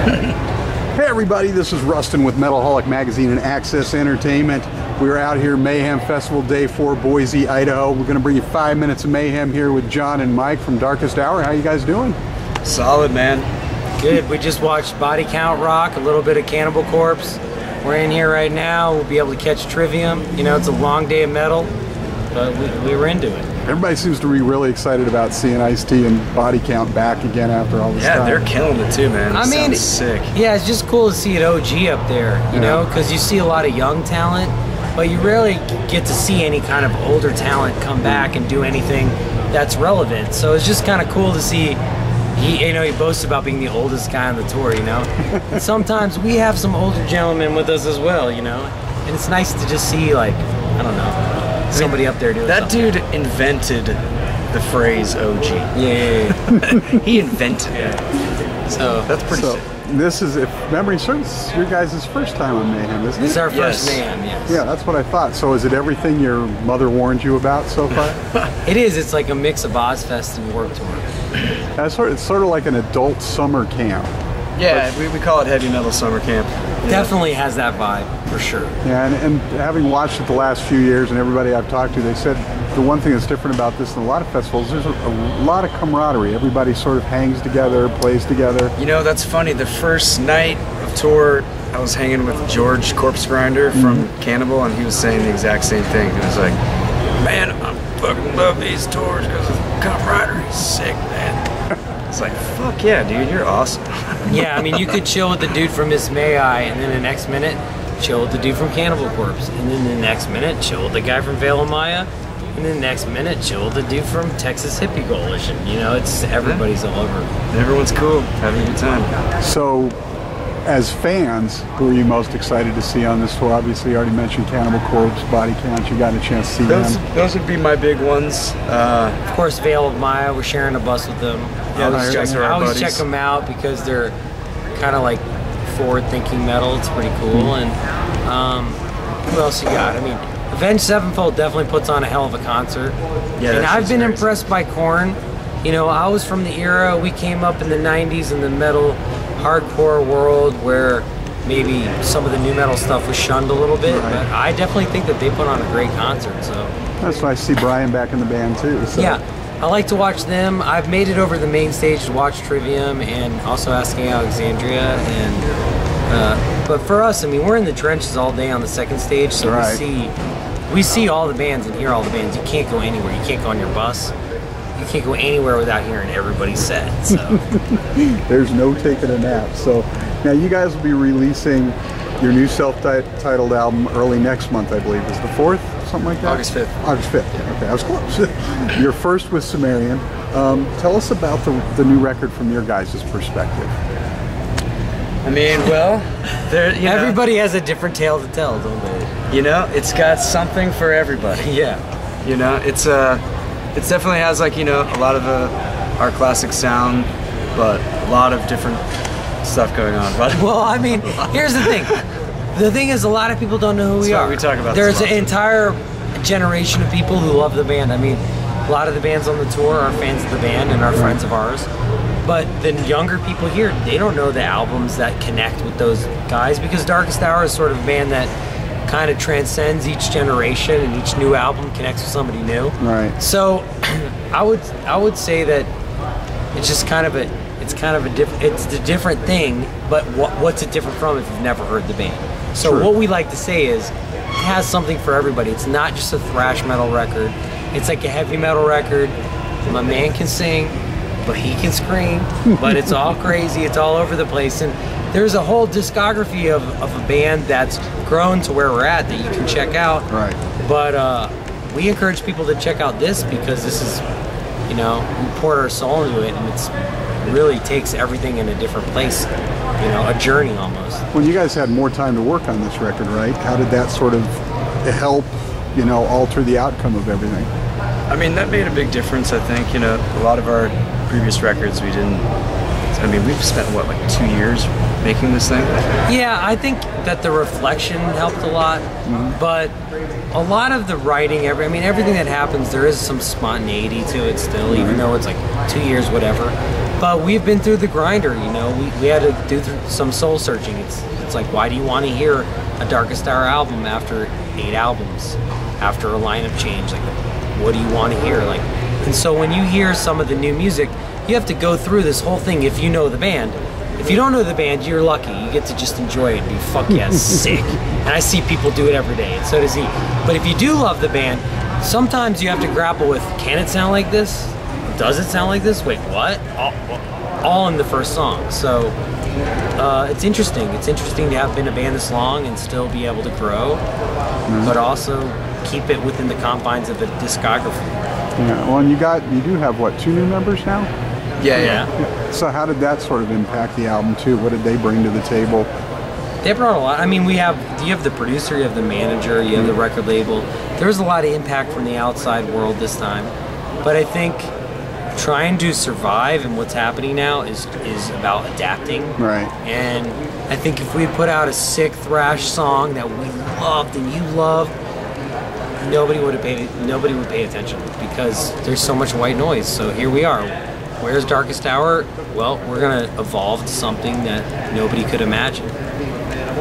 Hey everybody, this is Rustin with Metalholic Magazine and AXS Entertainment. We're out here Mayhem Festival Day 4, Boise, Idaho. We're going to bring you 5 minutes of mayhem here with John and Mike from Darkest Hour. How you guys doing? Solid, man. Good. We just watched Body Count rock, a little bit of Cannibal Corpse. We're in here right now. We'll be able to catch Trivium. You know, it's a long day of metal, but we were into it. Everybody seems to be really excited about seeing Ice-T and Body Count back again after all this time. Yeah, they're killing it too, man. I mean, sick. Yeah, it's just cool to see an OG up there, you know, because you see a lot of young talent, but you rarely get to see any kind of older talent come back and do anything that's relevant. So it's just kind of cool to see. He boasts about being the oldest guy on the tour, you know. And sometimes we have some older gentlemen with us as well, you know. And it's nice to just see, like, I don't know, somebody up there doing that. Something. Dude invented the phrase OG. Yeah. He invented it. So that's pretty sick. This is, if memory serves, your guys' first time on Mayhem, isn't it? This is our first Mayhem, yes. Yeah, that's what I thought. So is it everything your mother warned you about so far? It is. It's like a mix of Ozfest and Warped Tour. It's sort of like an adult summer camp. Yeah, we call it heavy metal summer camp. Definitely has that vibe, for sure. Yeah, and having watched it the last few years and everybody I've talked to, they said the one thing that's different about this than a lot of festivals, there's a lot of camaraderie. Everybody sort of hangs together, plays together. You know, that's funny. The first night of tour, I was hanging with George Corpse Grinder from Cannibal, and he was saying the exact same thing. He was like, man, I fucking love these tours because of camaraderie. Sick, man. It's like, fuck yeah, dude, you're awesome. Yeah, I mean, you could chill with the dude from Miss May I, and then the next minute, chill with the dude from Cannibal Corpse, and then the next minute, chill with the guy from Veil of Maya, and then the next minute, chill with the dude from Texas Hippie Coalition. You know, it's everybody's all over. Everyone's cool, having a good time. So, as fans, who are you most excited to see on this tour? Obviously, you already mentioned Cannibal Corpse, Body Count. You got a chance to see them. Those would be my big ones. Of course, Veil of Maya. We're sharing a bus with them. Yeah, I always check them out because they're kind of like forward-thinking metal. It's pretty cool. And who else you got? I mean, Avenged Sevenfold definitely puts on a hell of a concert. Yeah, and I've been impressed by Korn. You know, I was from the era, we came up in the 90s in the metal hardcore world where maybe some of the new metal stuff was shunned a little bit, but I definitely think that they put on a great concert. So that's nice to see Brian back in the band too. So. Yeah, I like to watch them. I've made it over the main stage to watch Trivium and also Asking Alexandria. And but for us, I mean, we're in the trenches all day on the second stage, so we see all the bands and hear all the bands. You can't go anywhere. You can't go on your bus. You can't go anywhere without hearing everybody's set. So there's no taking a nap. So now you guys will be releasing your new self-titled album early next month, I believe. Is the 4th, something like that? August 5th. August 5th. Yeah. Okay, I was close. You're first with Sumerian. Tell us about the new record from your guys' perspective. I mean, well, everybody has a different tale to tell, don't they? You know, it's got something for everybody. Yeah. You know, it definitely has, like, you know, a lot of our classic sound, but a lot of different stuff going on. Well, I mean, here's the thing. The thing is, a lot of people don't know who we are. We talk about There's an entire generation of people who love the band. I mean, a lot of the bands on the tour are fans of the band and are friends of ours. But the younger people here, they don't know the albums that connect with those guys because Darkest Hour is sort of a band that kind of transcends each generation, and each new album connects with somebody new. Right. So, I would say that it's just kind of a different thing. But what's it different from if you've never heard the band? So what we like to say is, it has something for everybody. It's not just a thrash metal record. It's like a heavy metal record. My man can sing, but he can scream. But it's all crazy. It's all over the place. And there's a whole discography of a band that's grown to where we're at that you can check out. Right. But we encourage people to check out this because this is, you know, we poured our soul into it, and it's really takes everything in a different place. You know, a journey almost. When you guys had more time to work on this record, right? How did that sort of help, you know, alter the outcome of everything? I mean, that made a big difference, I think. You know, a lot of our previous records, we didn't I mean, we've spent what, like 2 years making this thing? Yeah, I think that the reflection helped a lot, but a lot of the writing, everything that happens, there is some spontaneity to it still, even though it's like 2 years, whatever. But we've been through the grinder, you know. We had to do some soul searching. It's like, why do you want to hear a Darkest Hour album after 8 albums, after a lineup change? Like, what do you want to hear? Like, and so when you hear some of the new music, you have to go through this whole thing if you know the band. If you don't know the band, you're lucky. You get to just enjoy it and be fuck yeah, sick. And I see people do it every day, and so does he. But if you do love the band, sometimes you have to grapple with, can it sound like this? Does it sound like this? Wait, what? All in the first song. So it's interesting. It's interesting to have been a band this long and still be able to grow, but also keep it within the confines of a discography. Yeah. Well, and you do have what, 2 new members now? Yeah. So how did that sort of impact the album too? What did they bring to the table? They brought a lot. I mean, you have the producer, you have the manager, you have the record label. There was a lot of impact from the outside world this time, but I think trying to survive and what's happening now is about adapting. Right. And I think if we put out a sick thrash song that we loved and you loved, nobody would pay attention because there's so much white noise. So here we are. Where's Darkest Hour? Well, we're gonna evolve to something that nobody could imagine.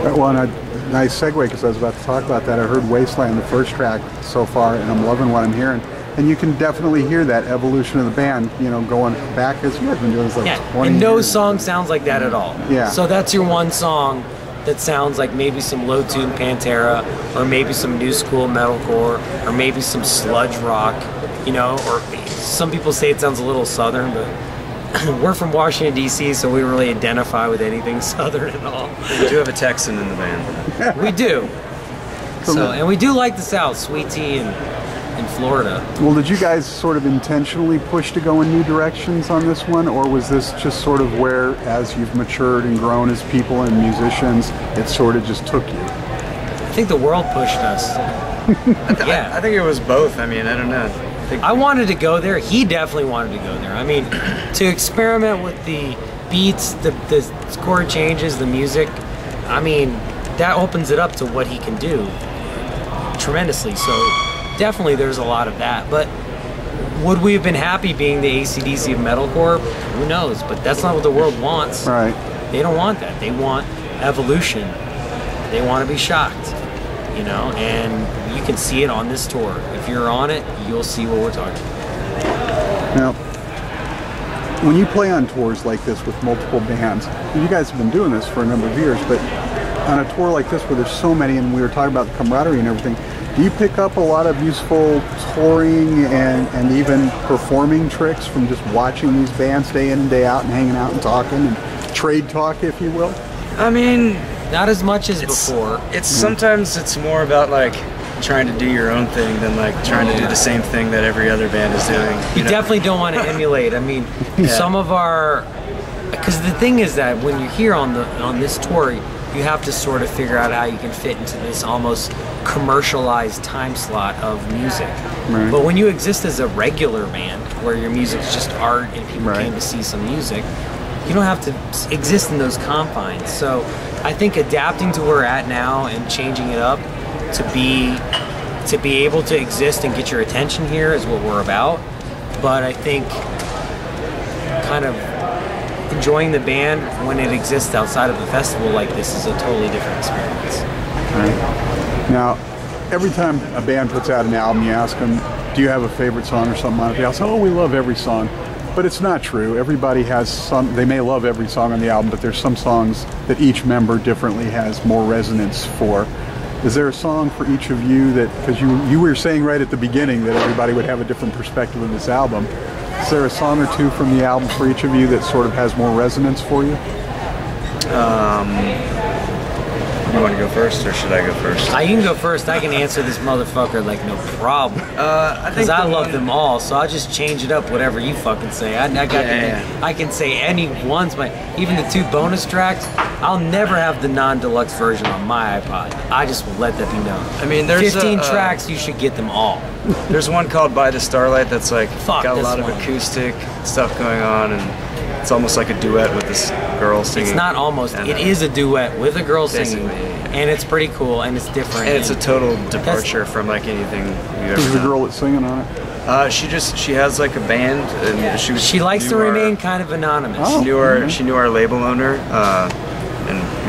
Well, and a nice segue, because I was about to talk about that. I heard Wasteland, the first track so far, and I'm loving what I'm hearing. And you can definitely hear that evolution of the band, you know, going back as you guys been doing this like 20 and no years. song sounds like that at all. Yeah. So that's your one song that sounds like maybe some low-tune Pantera, or maybe some new school metalcore, or maybe some sludge rock, you know, or some people say it sounds a little southern, but we're from Washington, D.C., so we really identify with anything southern at all. We do have a Texan in the band. We do. So, and we do like the South, sweet tea in Florida. Well, did you guys sort of intentionally push to go in new directions on this one, or was this just sort of where, as you've matured and grown as people and musicians, it sort of just took you? I think the world pushed us. I think it was both. I mean, I don't know. I wanted to go there. He definitely wanted to go there. I mean, to experiment with the beats, the chord changes, the music, I mean, that opens it up to what he can do tremendously. So definitely there's a lot of that. But would we have been happy being the AC/DC of metalcore? Who knows? But that's not what the world wants. Right. They don't want that. They want evolution. They want to be shocked, you know, and you can see it on this tour. If you're on it, you'll see what we're talking about. Now, when you play on tours like this with multiple bands, you guys have been doing this for a number of years, but on a tour like this where there's so many, and we were talking about the camaraderie and everything, do you pick up a lot of useful touring and even performing tricks from just watching these bands day in and day out and hanging out and talking and trade talk, if you will? I mean, not as much as before. It's sometimes it's more about like trying to do your own thing than like trying to do the same thing that every other band is doing. You definitely don't want to emulate. I mean, some of our, because the thing is that when you're here on this tour, you have to sort of figure out how you can fit into this almost commercialized time slot of music. Right. But when you exist as a regular band, where your music's just art and people came to see some music, you don't have to exist in those confines. So I think adapting to where we're at now and changing it up to be able to exist and get your attention here is what we're about. But I think kind of enjoying the band when it exists outside of a festival like this is a totally different experience. Right. Now, every time a band puts out an album, you ask them, do you have a favorite song or something on it? They all say, oh, we love every song. But it's not true. Everybody has some, they may love every song on the album, but there's some songs that each member differently has more resonance for. Is there a song for each of you that, because you were saying right at the beginning that everybody would have a different perspective of this album. Is there a song or two from the album for each of you that sort of has more resonance for you? You want to go first, or should I go first? You can go first. I can answer this motherfucker like no problem. Because I love them all, so I'll just change it up whatever you fucking say. I can say any ones, but even the 2 bonus tracks, I'll never have the non-deluxe version on my iPod. I just will let that be known. I mean, there's 15 tracks, you should get them all. There's one called By the Starlight that's like got a lot of one. acoustic stuff going on, and it's almost like a duet with this girl singing. It's not almost. It is a duet with a girl singing, and it's pretty cool and it's different. And it's a total departure from like anything you've ever Who's the done. girl that's singing on it? She has like a band, and she likes to remain kind of anonymous. Oh. She knew our label owner, and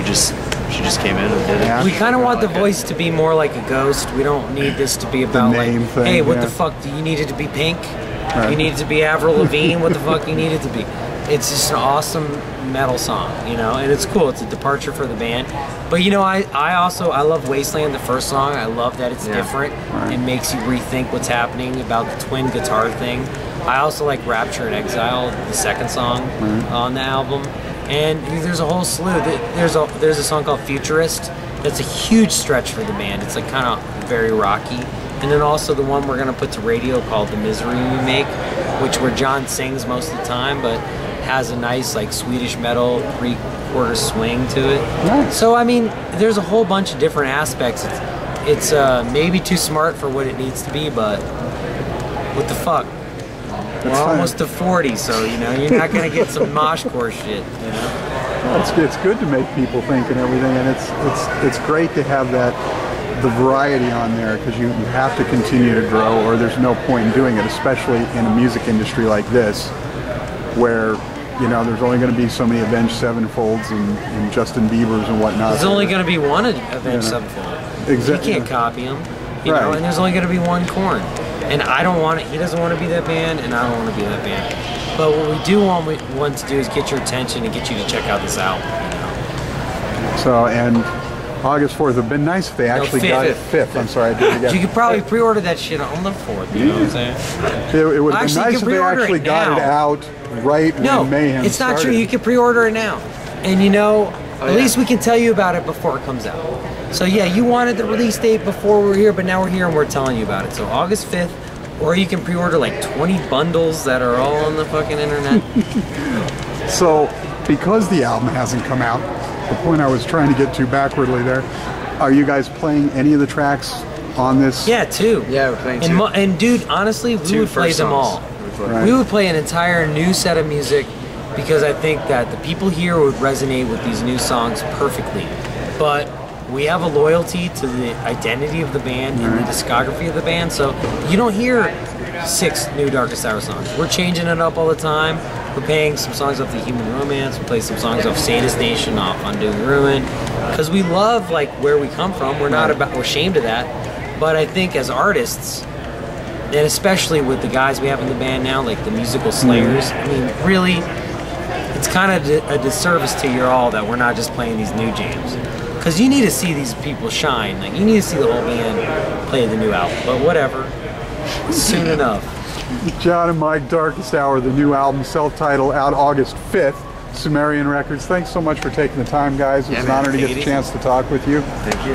she just came in and did it. We kind of want the voice to be more like a ghost. We don't need this to be about like, thing, hey, what the fuck do you need it to be Pink? Right. You need it to be Avril Lavigne? What the fuck you need it to be? It's just an awesome metal song, you know, and it's cool. It's a departure for the band. But you know, I love Wasteland, the first song. I love that it's different. Right. It makes you rethink what's happening about the twin guitar thing. I also like Rapture and Exile, the second song on the album. And there's a whole slew. There's a song called Futurist. That's a huge stretch for the band. It's like kind of very rocky. And then also the one we're gonna put to radio called The Misery We Make, where John sings most of the time, but has a nice like Swedish metal 3/4 swing to it. Nice. So I mean, there's a whole bunch of different aspects. It's maybe too smart for what it needs to be, but what the fuck? We're almost to 40, so you know you're not gonna get some moshcore shit. You know. Well, it's good to make people think and everything, and it's great to have the variety on there, because you have to continue to grow, or there's no point in doing it, especially in a music industry like this, where you know there's only going to be so many Avenged Sevenfolds and Justin Biebers and whatnot. There's only going to be one Avenged Sevenfold. Exactly. You can't copy him, you know, and there's only going to be one Korn. And I don't want it. He doesn't want to be that band, and I don't want to be that band. But what we do want to do is get your attention and get you to check out this album. You know? So, and August 4th, it would have been nice if they actually got it 5th. I'm sorry, I did it again. You could probably pre-order that shit on the 4th, you know what I'm saying? It would have been nice if they actually got it out right when Mayhem it's not started. true. You can pre-order it now. And you know, at least we can tell you about it before it comes out. So yeah, you wanted the release date before we were here, but now we're here and we're telling you about it. So August 5th, or you can pre-order like 20 bundles that are all on the fucking internet. So, because the album hasn't come out, the point I was trying to get to backwardly there, are you guys playing any of the tracks on this? Yeah, 2. Yeah, we're playing 2. And dude, honestly, we would play them all. We would play an entire new set of music, because I think that the people here would resonate with these new songs perfectly. But we have a loyalty to the identity of the band and the discography of the band, so you don't hear 6 new Darkest Hour songs. We're changing it up all the time. We're playing some songs off the Human Romance. We play some songs off Sadist Nation, off Undoing Ruin, because we love like where we come from. We're not we're ashamed of that. But I think as artists, and especially with the guys we have in the band now, like the musical slayers, I mean, really, it's kind of a disservice to you all that we're not just playing these new jams. Because you need to see these people shine. Like, you need to see the whole band play the new album. But whatever, soon enough. John and Mike, Darkest Hour, the new album, self-titled, out August 5th, Sumerian Records. Thanks so much for taking the time, guys. It was an honor to get the chance to talk with you. Thank you.